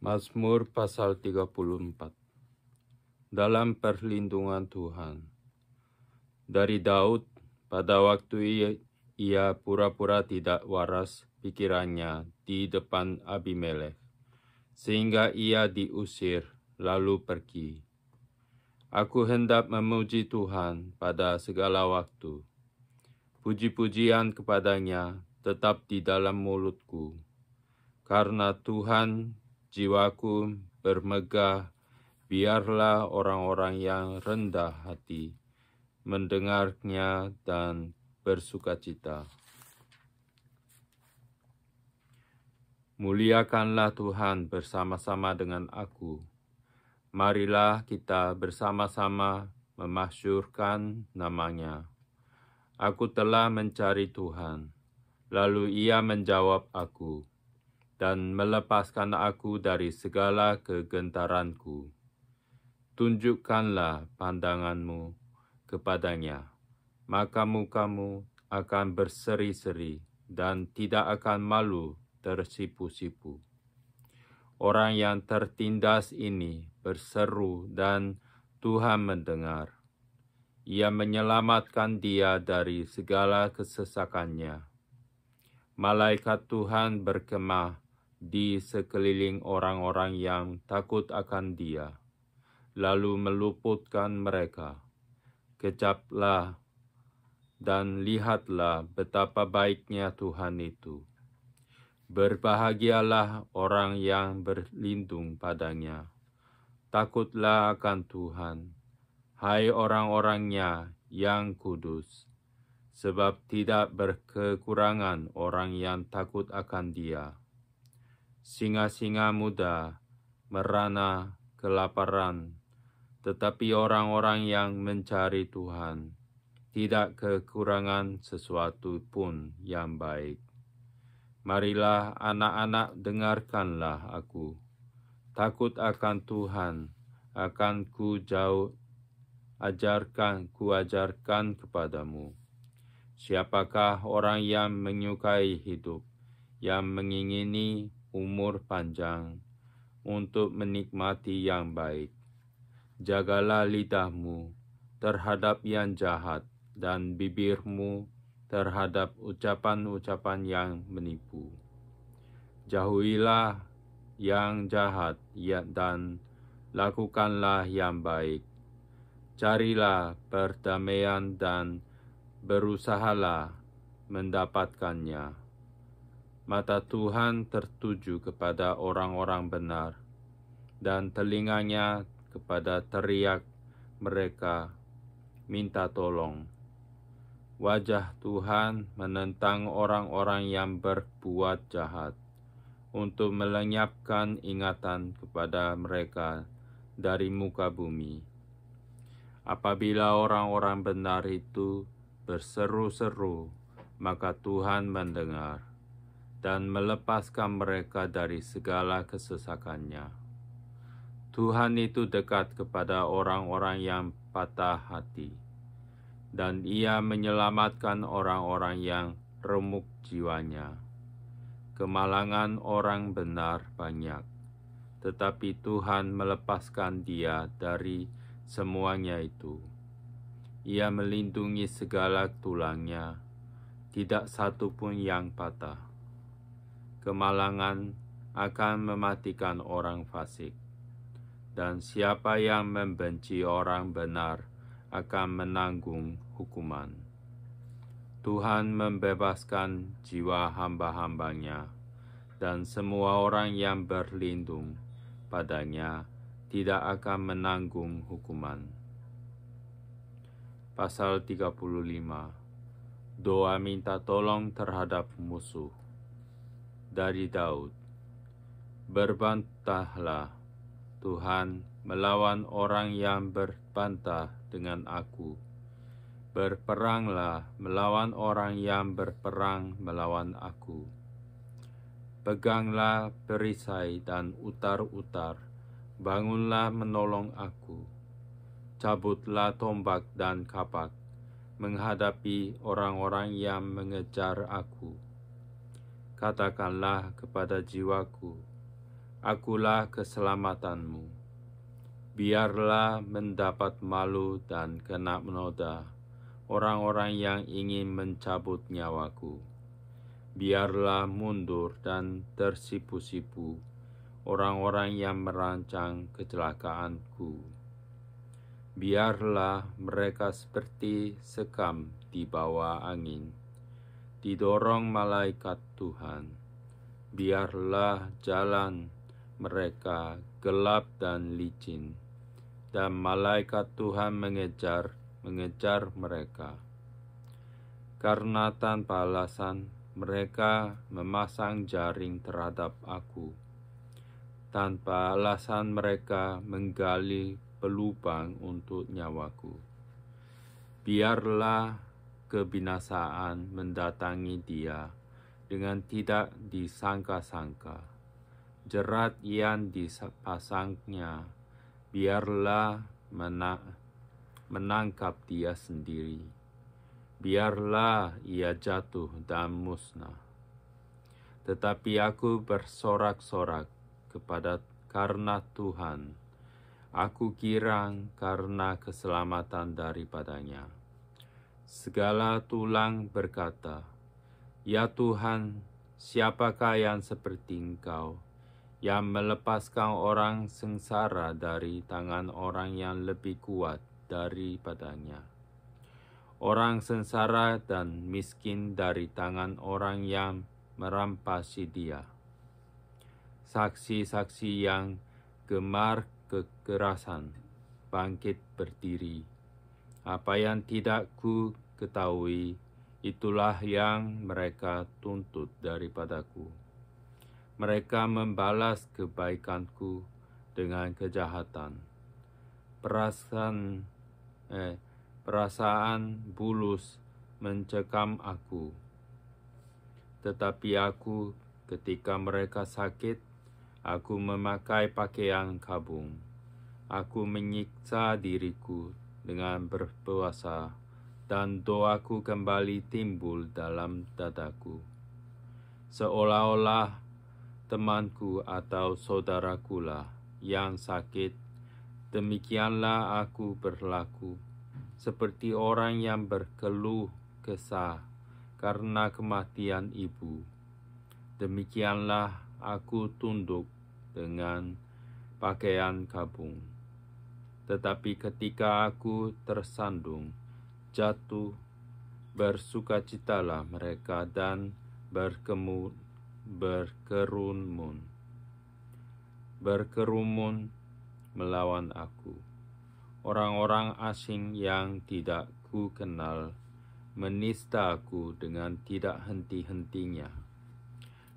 Mazmur pasal 34. Dalam perlindungan Tuhan. Dari Daud, pada waktu ia pura-pura tidak waras pikirannya di depan Abimelekh, sehingga ia diusir lalu pergi. Aku hendak memuji Tuhan pada segala waktu. Puji-pujian kepadanya tetap di dalam mulutku. Karena Tuhan jiwaku bermegah, biarlah orang-orang yang rendah hati mendengarnya dan bersukacita. Muliakanlah Tuhan bersama-sama dengan aku. Marilah kita bersama-sama memasyurkan namanya. Aku telah mencari Tuhan, lalu Ia menjawab aku dan melepaskan aku dari segala kegentaranku. Tunjukkanlah pandanganmu kepadanya, maka mukamu akan berseri-seri dan tidak akan malu tersipu-sipu. Orang yang tertindas ini berseru dan Tuhan mendengar. Ia menyelamatkan dia dari segala kesesakannya. Malaikat Tuhan berkemah di sekeliling orang-orang yang takut akan dia, lalu meluputkan mereka. Kecaplah dan lihatlah betapa baiknya Tuhan itu. Berbahagialah orang yang berlindung padanya. Takutlah akan Tuhan, hai orang-orangnya yang kudus, sebab tidak berkekurangan orang yang takut akan dia. Singa-singa muda merana kelaparan, tetapi orang-orang yang mencari Tuhan tidak kekurangan sesuatu pun yang baik. Marilah anak-anak, dengarkanlah aku. Takut akan Tuhan akan ku ajarkan kepadamu. Siapakah orang yang menyukai hidup, yang mengingini umur panjang untuk menikmati yang baik? Jagalah lidahmu terhadap yang jahat dan bibirmu terhadap ucapan-ucapan yang menipu. Jauhilah yang jahat dan lakukanlah yang baik. Carilah perdamaian dan berusahalah mendapatkannya. Mata Tuhan tertuju kepada orang-orang benar, dan telinganya kepada teriak mereka minta tolong. Wajah Tuhan menentang orang-orang yang berbuat jahat, untuk melenyapkan ingatan kepada mereka dari muka bumi. Apabila orang-orang benar itu berseru-seru, maka Tuhan mendengar dan melepaskan mereka dari segala kesesakannya. Tuhan itu dekat kepada orang-orang yang patah hati, dan Ia menyelamatkan orang-orang yang remuk jiwanya. Kemalangan orang benar banyak, tetapi Tuhan melepaskan dia dari semuanya itu. Ia melindungi segala tulangnya, tidak satu pun yang patah. Kemalangan akan mematikan orang fasik, dan siapa yang membenci orang benar akan menanggung hukuman. Tuhan membebaskan jiwa hamba-hambanya, dan semua orang yang berlindung padanya tidak akan menanggung hukuman. Pasal 35. Doa minta tolong terhadap musuh. Dari Daud. Berbantahlah, Tuhan, melawan orang yang berbantah dengan aku. Berperanglah melawan orang yang berperang melawan aku. Peganglah perisai dan utar-utar, bangunlah menolong aku. Cabutlah tombak dan kapak, menghadapi orang-orang yang mengejar aku. Katakanlah kepada jiwaku, akulah keselamatanmu. Biarlah mendapat malu dan kena noda orang-orang yang ingin mencabut nyawaku. Biarlah mundur dan tersipu-sipu orang-orang yang merancang kecelakaanku. Biarlah mereka seperti sekam di bawah angin, didorong malaikat Tuhan. Biarlah jalan mereka gelap dan licin, dan malaikat Tuhan mengejar mereka. Karena tanpa alasan mereka memasang jaring terhadap aku. Tanpa alasan mereka menggali pelubang untuk nyawaku. Biarlah kebinasaan mendatangi dia dengan tidak disangka-sangka. Jerat yang dipasangnya, biarlah menangkap dia sendiri. Biarlah ia jatuh dan musnah. Tetapi aku bersorak-sorak karena Tuhan. Aku girang karena keselamatan daripadanya. Segala tulang berkata, "Ya Tuhan, siapakah yang seperti Engkau, yang melepaskan orang sengsara dari tangan orang yang lebih kuat daripadanya, orang sengsara dan miskin dari tangan orang yang merampasi dia, saksi-saksi yang gemar kekerasan bangkit berdiri. Apa yang tidak ku ketahui, itulah yang mereka tuntut daripadaku. Mereka membalas kebaikanku dengan kejahatan. Perasaan bulus mencekam aku. Tetapi aku, ketika mereka sakit, aku memakai pakaian kabung. Aku menyiksa diriku dengan berpuasa, dan doaku kembali timbul dalam dadaku. Seolah-olah temanku atau saudarakulah yang sakit, demikianlah aku berlaku, seperti orang yang berkeluh kesah karena kematian ibu. Demikianlah aku tunduk dengan pakaian kabung. Tetapi ketika aku tersandung, jatuh, bersukacitalah mereka dan berkerumun melawan aku. Orang-orang asing yang tidak ku kenal menista aku dengan tidak henti-hentinya.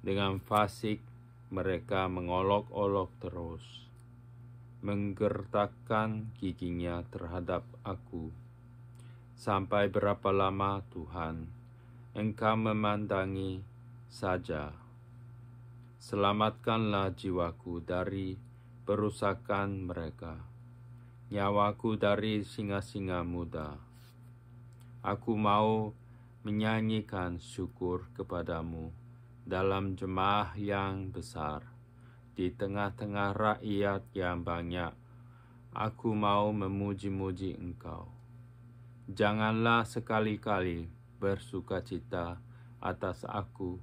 Dengan fasik mereka mengolok-olok terus, menggertakkan giginya terhadap aku. Sampai berapa lama, Tuhan, Engkau memandangi saja? Selamatkanlah jiwaku dari perusakan mereka, nyawaku dari singa-singa muda. Aku mau menyanyikan syukur kepadamu dalam jemaah yang besar, di tengah-tengah rakyat yang banyak. Aku mau memuji-muji Engkau. Janganlah sekali-kali bersukacita atas aku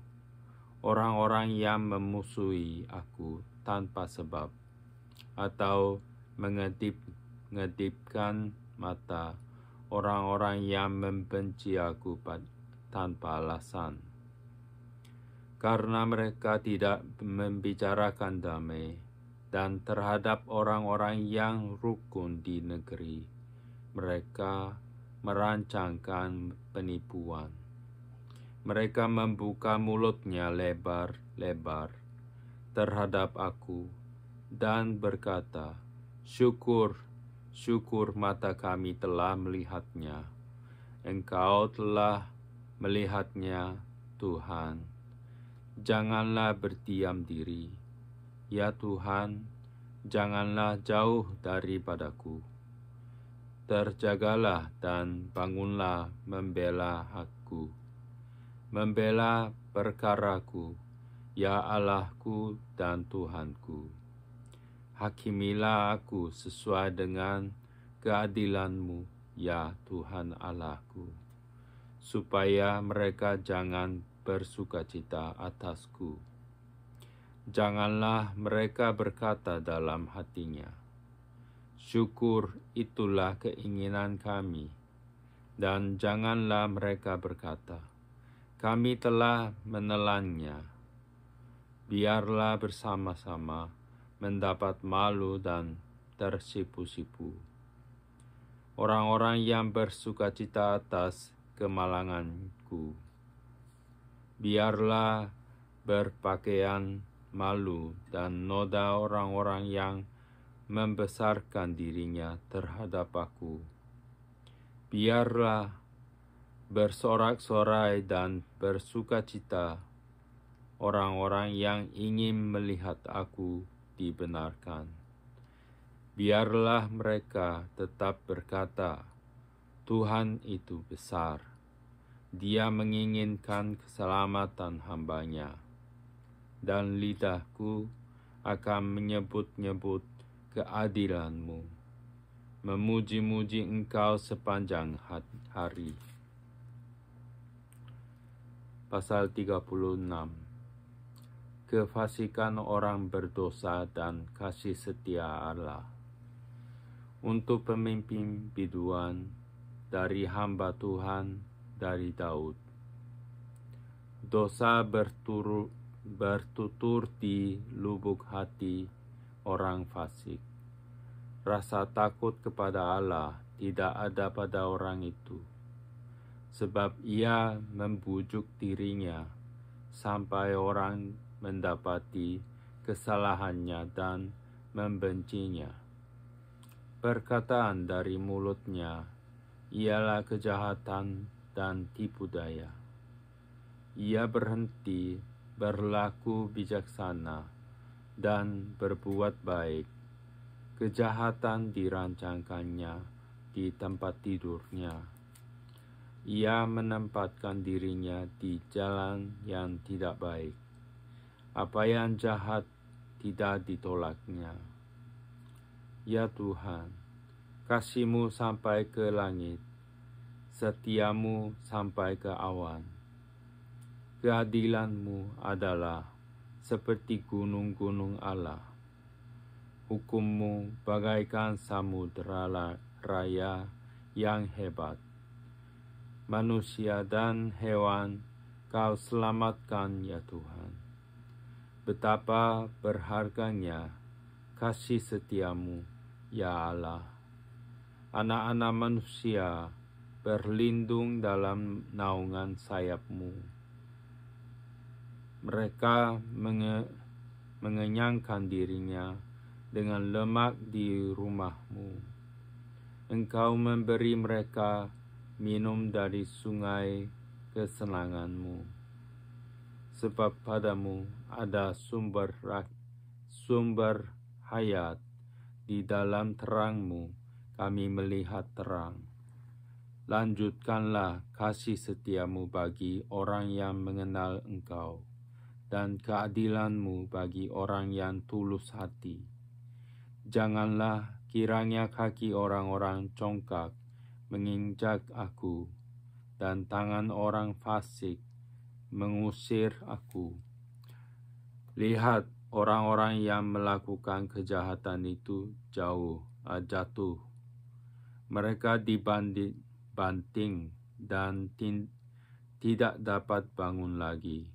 orang-orang yang memusuhi aku tanpa sebab, atau mengedip-ngedipkan mata orang-orang yang membenci aku tanpa alasan. Karena mereka tidak membicarakan damai, dan terhadap orang-orang yang rukun di negeri, mereka merancangkan penipuan. Mereka membuka mulutnya lebar-lebar terhadap aku dan berkata, "Syukur, syukur mata kami telah melihatnya. Engkau telah melihatnya, Tuhan. Janganlah berdiam diri. Ya Tuhan, janganlah jauh daripadaku. Terjagalah dan bangunlah membela aku. Membela perkaraku ya Allahku dan Tuhanku. Hakimilah aku sesuai dengan keadilan-Mu, ya Tuhan Allahku, supaya mereka jangan bersukacita atasku. Janganlah mereka berkata dalam hatinya, syukur itulah keinginan kami. Dan janganlah mereka berkata, kami telah menelannya. Biarlah bersama-sama mendapat malu dan tersipu-sipu orang-orang yang bersukacita atas kemalanganku. Biarlah berpakaian malu dan noda orang-orang yang membesarkan dirinya terhadap aku. Biarlah bersorak-sorai dan bersukacita orang-orang yang ingin melihat aku dibenarkan. Biarlah mereka tetap berkata, Tuhan itu besar. Dia menginginkan keselamatan hamba-Nya. Dan lidahku akan menyebut-nyebut keadilan-Mu, memuji-muji Engkau sepanjang hari. Pasal 36. Kefasikan orang berdosa dan kasih setia Allah. Untuk pemimpin biduan dari hamba Tuhan dari Daud. Dosa bertutur di lubuk hati orang fasik. Rasa takut kepada Allah tidak ada pada orang itu, sebab ia membujuk dirinya sampai orang mendapati kesalahannya dan membencinya. Perkataan dari mulutnya ialah kejahatan dan tipu daya. Ia berhenti berlaku bijaksana dan berbuat baik. Kejahatan dirancangkannya di tempat tidurnya. Ia menempatkan dirinya di jalan yang tidak baik. Apa yang jahat tidak ditolaknya. Ya Tuhan, kasih-Mu sampai ke langit, setia-Mu sampai ke awan. Keadilan-Mu adalah seperti gunung-gunung Allah. Hukum-Mu bagaikan samudera raya yang hebat. Manusia dan hewan Kau selamatkan ya Tuhan. Betapa berharganya kasih setia-Mu ya Allah. Anak-anak manusia berlindung dalam naungan sayap-Mu. Mereka mengenyangkan dirinya dengan lemak di rumah-Mu. Engkau memberi mereka minum dari sungai kesenangan-Mu. Sebab padamu ada sumber hayat, di dalam terang-Mu kami melihat terang. Lanjutkanlah kasih setia-Mu bagi orang yang mengenal Engkau, dan keadilan-Mu bagi orang yang tulus hati. Janganlah kiranya kaki orang-orang congkak menginjak aku, dan tangan orang fasik mengusir aku. Lihat, orang-orang yang melakukan kejahatan itu jatuh. Mereka dibanting dan tidak dapat bangun lagi.